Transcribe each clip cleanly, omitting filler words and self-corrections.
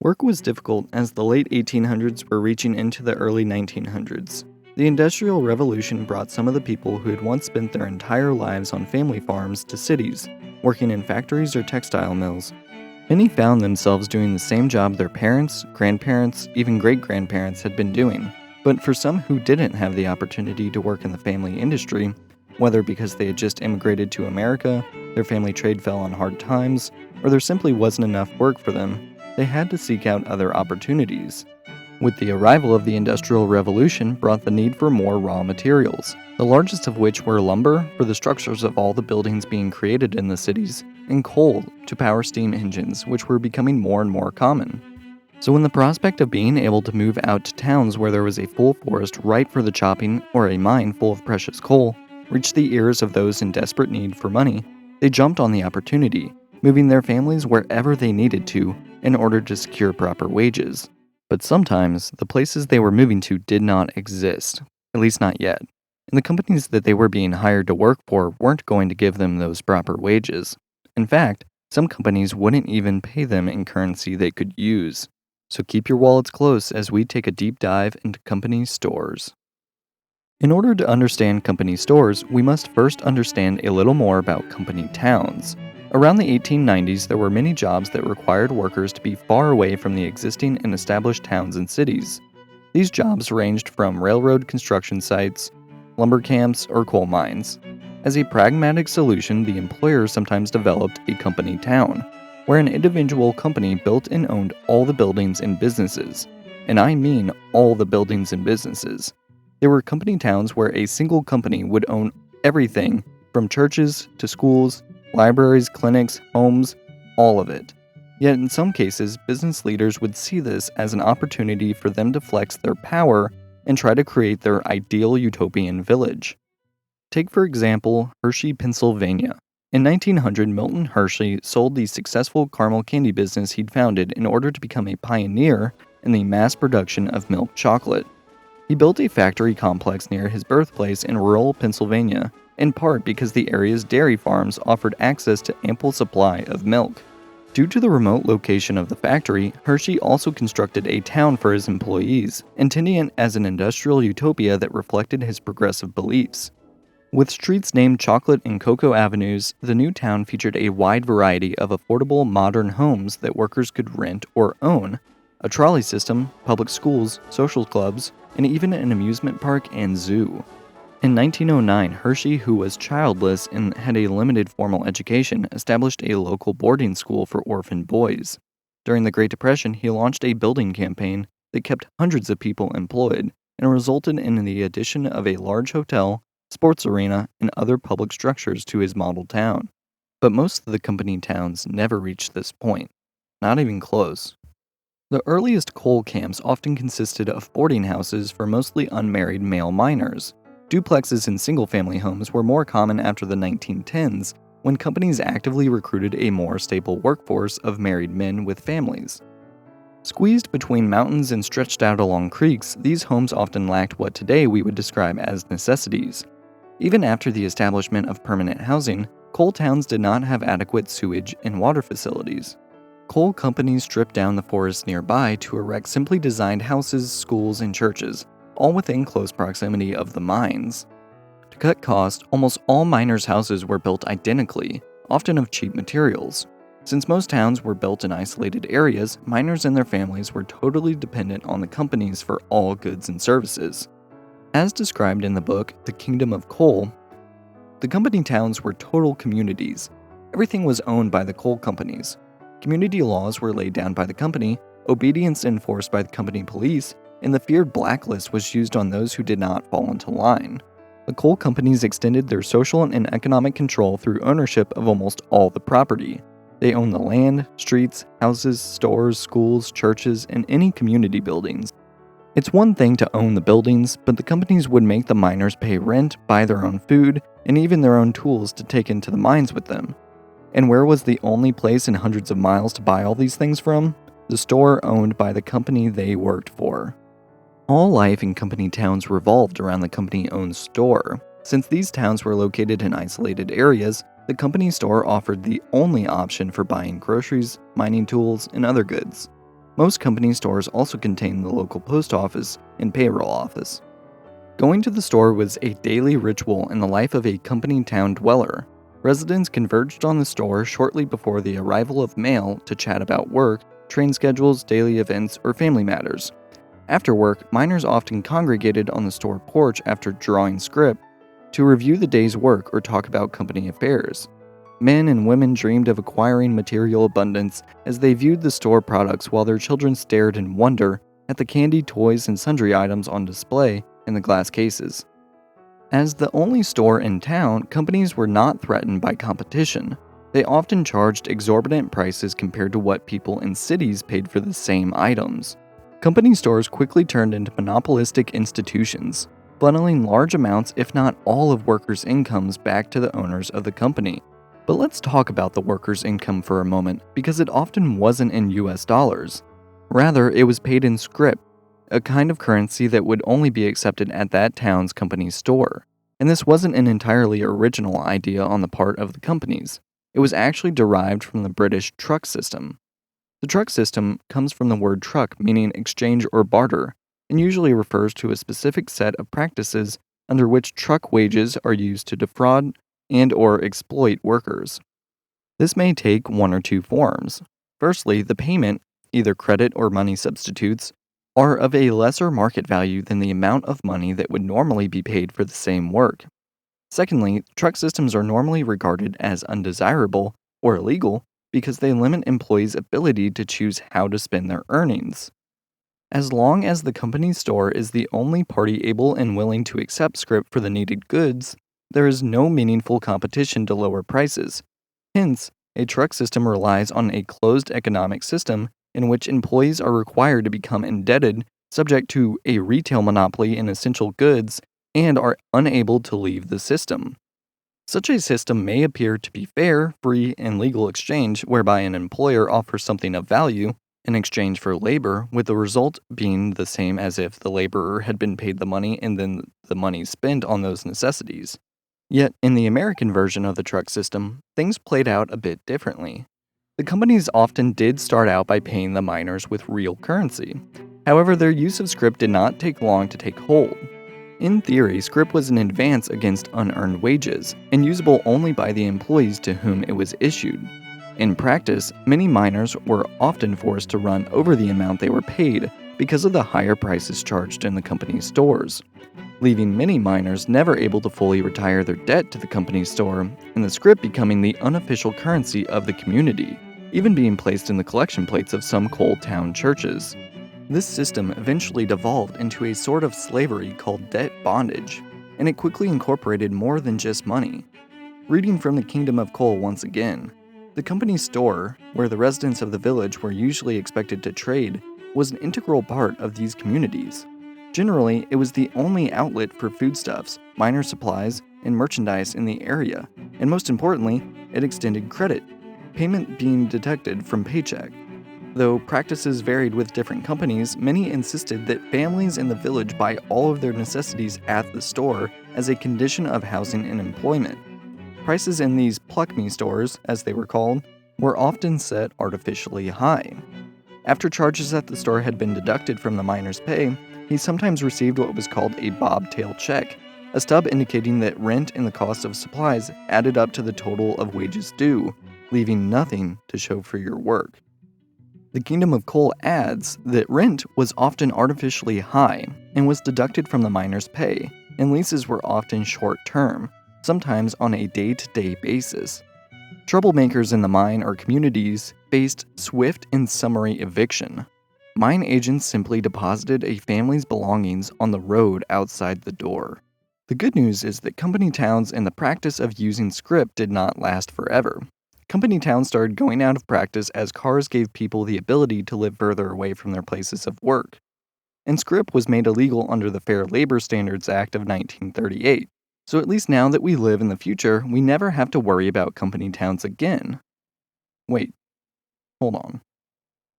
Work was difficult as the late 1800s were reaching into the early 1900s. The Industrial Revolution brought some of the people who had once spent their entire lives on family farms to cities, working in factories or textile mills. Many found themselves doing the same job their parents, grandparents, even great-grandparents had been doing. But for some who didn't have the opportunity to work in the family industry, whether because they had just immigrated to America, their family trade fell on hard times, or there simply wasn't enough work for them, they had to seek out other opportunities. With the arrival of the Industrial Revolution brought the need for more raw materials, the largest of which were lumber for the structures of all the buildings being created in the cities, and coal to power steam engines, which were becoming more and more common. So when the prospect of being able to move out to towns where there was a full forest ripe for the chopping or a mine full of precious coal reached the ears of those in desperate need for money, they jumped on the opportunity, moving their families wherever they needed to in order to secure proper wages. But sometimes, the places they were moving to did not exist, at least not yet, and the companies that they were being hired to work for weren't going to give them those proper wages. In fact, some companies wouldn't even pay them in currency they could use. So keep your wallets close as we take a deep dive into company stores. In order to understand company stores, we must first understand a little more about company towns. Around the 1890s, there were many jobs that required workers to be far away from the existing and established towns and cities. These jobs ranged from railroad construction sites, lumber camps, or coal mines. As a pragmatic solution, the employer sometimes developed a company town, where an individual company built and owned all the buildings and businesses. And I mean all the buildings and businesses. There were company towns where a single company would own everything from churches to schools, libraries, clinics, homes, all of it. Yet in some cases, business leaders would see this as an opportunity for them to flex their power and try to create their ideal utopian village. Take for example, Hershey, Pennsylvania. In 1900, Milton Hershey sold the successful caramel candy business he'd founded in order to become a pioneer in the mass production of milk chocolate. He built a factory complex near his birthplace in rural Pennsylvania, in part because the area's dairy farms offered access to ample supply of milk. Due to the remote location of the factory, Hershey also constructed a town for his employees, intending it as an industrial utopia that reflected his progressive beliefs. With streets named Chocolate and Cocoa Avenues, the new town featured a wide variety of affordable modern homes that workers could rent or own, a trolley system, public schools, social clubs, and even an amusement park and zoo. In 1909, Hershey, who was childless and had a limited formal education, established a local boarding school for orphan boys. During the Great Depression, he launched a building campaign that kept hundreds of people employed and resulted in the addition of a large hotel, sports arena, and other public structures to his model town. But most of the company towns never reached this point. Not even close. The earliest coal camps often consisted of boarding houses for mostly unmarried male miners. Duplexes and single-family homes were more common after the 1910s, when companies actively recruited a more stable workforce of married men with families. Squeezed between mountains and stretched out along creeks, these homes often lacked what today we would describe as necessities. Even after the establishment of permanent housing, coal towns did not have adequate sewage and water facilities. Coal companies stripped down the forests nearby to erect simply designed houses, schools, and churches, all within close proximity of the mines. To cut costs, almost all miners' houses were built identically, often of cheap materials. Since most towns were built in isolated areas, miners and their families were totally dependent on the companies for all goods and services. As described in the book The Kingdom of Coal, the company towns were total communities. Everything was owned by the coal companies. Community laws were laid down by the company, obedience enforced by the company police, and the feared blacklist was used on those who did not fall into line. The coal companies extended their social and economic control through ownership of almost all the property. They owned the land, streets, houses, stores, schools, churches, and any community buildings. It's one thing to own the buildings, but the companies would make the miners pay rent, buy their own food, and even their own tools to take into the mines with them. And where was the only place in hundreds of miles to buy all these things from? The store owned by the company they worked for. All life in company towns revolved around the company-owned store. Since these towns were located in isolated areas, the company store offered the only option for buying groceries, mining tools, and other goods. Most company stores also contain the local post office and payroll office. Going to the store was a daily ritual in the life of a company town dweller. Residents converged on the store shortly before the arrival of mail to chat about work, train schedules, daily events, or family matters. After work, miners often congregated on the store porch after drawing scrip to review the day's work or talk about company affairs. Men and women dreamed of acquiring material abundance as they viewed the store products while their children stared in wonder at the candy, toys, and sundry items on display in the glass cases. As the only store in town, companies were not threatened by competition. They often charged exorbitant prices compared to what people in cities paid for the same items. Company stores quickly turned into monopolistic institutions, funneling large amounts, if not all, of workers' incomes back to the owners of the company. But let's talk about the workers' income for a moment, because it often wasn't in US dollars. Rather, it was paid in scrip, a kind of currency that would only be accepted at that town's company store. And this wasn't an entirely original idea on the part of the companies. It was actually derived from the British truck system. The truck system comes from the word truck, meaning exchange or barter, and usually refers to a specific set of practices under which truck wages are used to defraud and or exploit workers. This may take one or two forms. Firstly, the payment, either credit or money substitutes, are of a lesser market value than the amount of money that would normally be paid for the same work. Secondly, truck systems are normally regarded as undesirable or illegal because they limit employees' ability to choose how to spend their earnings. As long as the company store is the only party able and willing to accept scrip for the needed goods, there is no meaningful competition to lower prices. Hence, a truck system relies on a closed economic system in which employees are required to become indebted, subject to a retail monopoly in essential goods, and are unable to leave the system. Such a system may appear to be fair, free, and legal exchange, whereby an employer offers something of value in exchange for labor, with the result being the same as if the laborer had been paid the money and then the money spent on those necessities. Yet, in the American version of the truck system, things played out a bit differently. The companies often did start out by paying the miners with real currency. However, their use of scrip did not take long to take hold. In theory, scrip was an advance against unearned wages, and usable only by the employees to whom it was issued. In practice, many miners were often forced to run over the amount they were paid because of the higher prices charged in the company's stores, leaving many miners never able to fully retire their debt to the company store, and the scrip becoming the unofficial currency of the community, even being placed in the collection plates of some coal town churches. This system eventually devolved into a sort of slavery called debt bondage, and it quickly incorporated more than just money. Reading from the Kingdom of Coal once again, the company's store, where the residents of the village were usually expected to trade, was an integral part of these communities. Generally, it was the only outlet for foodstuffs, minor supplies, and merchandise in the area, and most importantly, it extended credit, payment being deducted from paycheck. Though practices varied with different companies, many insisted that families in the village buy all of their necessities at the store as a condition of housing and employment. Prices in these pluck-me stores, as they were called, were often set artificially high. After charges at the store had been deducted from the miner's pay, he sometimes received what was called a bobtail check, a stub indicating that rent and the cost of supplies added up to the total of wages due, leaving nothing to show for your work. The Kingdom of Coal adds that rent was often artificially high and was deducted from the miner's pay, and leases were often short-term, sometimes on a day-to-day basis. Troublemakers in the mine or communities faced swift and summary eviction. Mine agents simply deposited a family's belongings on the road outside the door. The good news is that company towns and the practice of using scrip did not last forever. Company towns started going out of practice as cars gave people the ability to live further away from their places of work. And scrip was made illegal under the Fair Labor Standards Act of 1938. So at least now that we live in the future, we never have to worry about company towns again. Wait, hold on.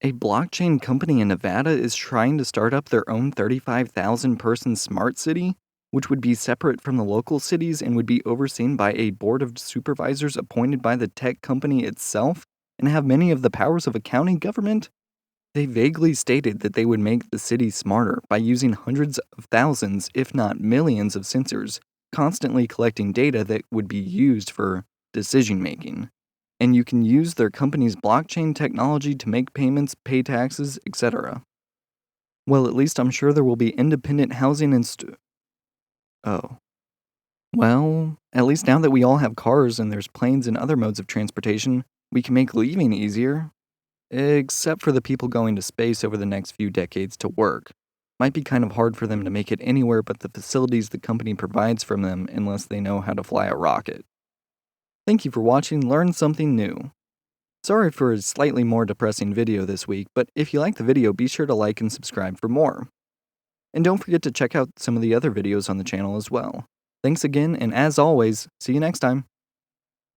A blockchain company in Nevada is trying to start up their own 35,000 person smart city, which would be separate from the local cities and would be overseen by a board of supervisors appointed by the tech company itself and have many of the powers of a county government? They vaguely stated that they would make the city smarter by using hundreds of thousands, if not millions, of sensors, constantly collecting data that would be used for decision making. And you can use their company's blockchain technology to make payments, pay taxes, etc. Well, at least I'm sure there will be independent housing and Oh. Well, at least now that we all have cars and there's planes and other modes of transportation, we can make leaving easier. Except for the people going to space over the next few decades to work. Might be kind of hard for them to make it anywhere but the facilities the company provides from them unless they know how to fly a rocket. Thank you for watching Learn Something New. Sorry for a slightly more depressing video this week, but if you like the video, be sure to like and subscribe for more. And don't forget to check out some of the other videos on the channel as well. Thanks again, and as always, see you next time.